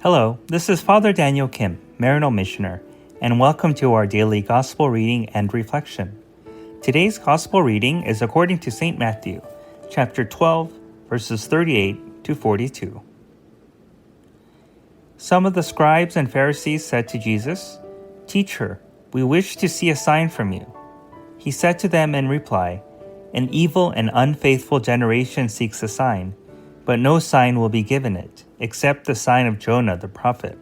Hello, this is Father Daniel Kim, Maryknoll Missioner, and welcome to our daily Gospel reading and reflection. Today's Gospel reading is according to St. Matthew, chapter 12, verses 38 to 42. Some of the scribes and Pharisees said to Jesus, "Teacher, we wish to see a sign from you." He said to them in reply, "An evil and unfaithful generation seeks a sign, but no sign will be given it, except the sign of Jonah the prophet.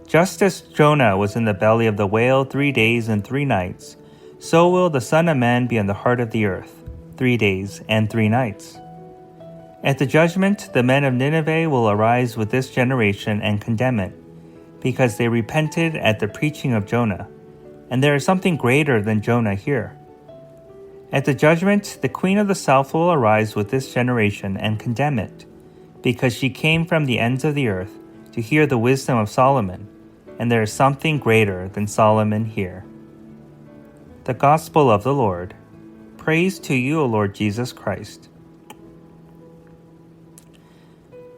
Just as Jonah was in the belly of the whale 3 days and 3 nights, so will the Son of Man be in the heart of the earth 3 days and 3 nights. At the judgment, the men of Nineveh will arise with this generation and condemn it, because they repented at the preaching of Jonah, and there is something greater than Jonah here. At the judgment, the queen of the south will arise with this generation and condemn it, because she came from the ends of the earth to hear the wisdom of Solomon, and there is something greater than Solomon here." The Gospel of the Lord. Praise to you, O Lord Jesus Christ.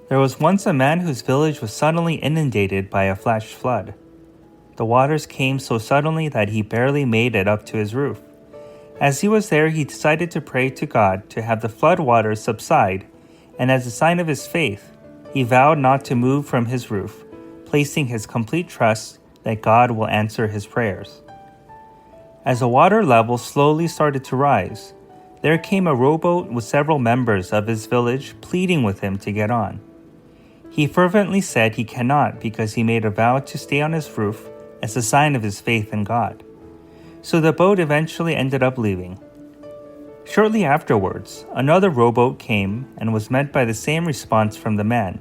There was once a man whose village was suddenly inundated by a flash flood. The waters came so suddenly that he barely made it up to his roof. As he was there, he decided to pray to God to have the flood waters subside, and as a sign of his faith, he vowed not to move from his roof, placing his complete trust that God will answer his prayers. As the water level slowly started to rise, there came a rowboat with several members of his village pleading with him to get on. He fervently said he cannot because he made a vow to stay on his roof as a sign of his faith in God. So the boat eventually ended up leaving. Shortly afterwards, another rowboat came and was met by the same response from the man.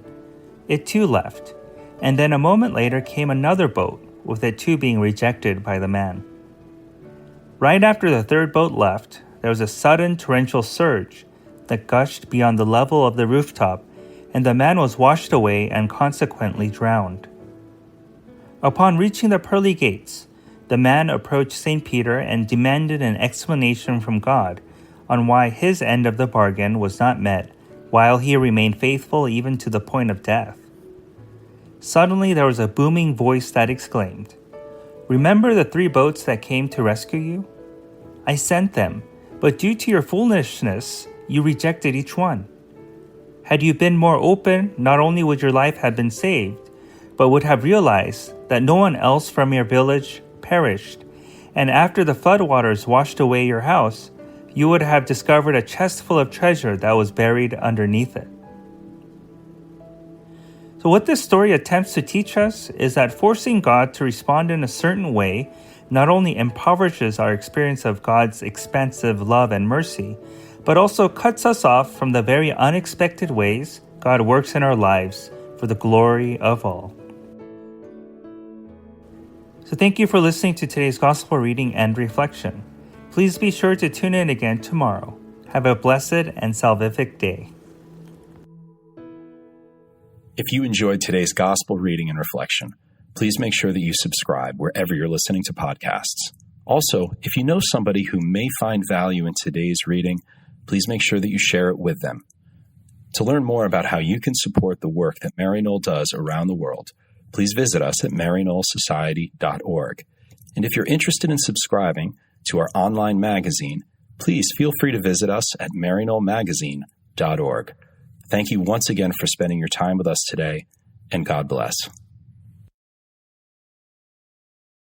It too left, and then a moment later came another boat, with it too being rejected by the man. Right after the third boat left, there was a sudden torrential surge that gushed beyond the level of the rooftop, and the man was washed away and consequently drowned. Upon reaching the pearly gates, the man approached St. Peter and demanded an explanation from God on why his end of the bargain was not met while he remained faithful even to the point of death. Suddenly there was a booming voice that exclaimed, "Remember the 3 boats that came to rescue you? I sent them, but due to your foolishness, you rejected each one. Had you been more open, not only would your life have been saved, but would have realized that no one else from your village perished, and after the floodwaters washed away your house, you would have discovered a chest full of treasure that was buried underneath it." So what this story attempts to teach us is that forcing God to respond in a certain way not only impoverishes our experience of God's expansive love and mercy, but also cuts us off from the very unexpected ways God works in our lives for the glory of all. So thank you for listening to today's Gospel reading and reflection. Please be sure to tune in again tomorrow. Have a blessed and salvific day. If you enjoyed today's Gospel reading and reflection, please make sure that you subscribe wherever you're listening to podcasts. Also, if you know somebody who may find value in today's reading, please make sure that you share it with them. To learn more about how you can support the work that Maryknoll does around the world, please visit us at maryknollsociety.org. And if you're interested in subscribing to our online magazine, please feel free to visit us at maryknollmagazine.org. Thank you once again for spending your time with us today, and God bless.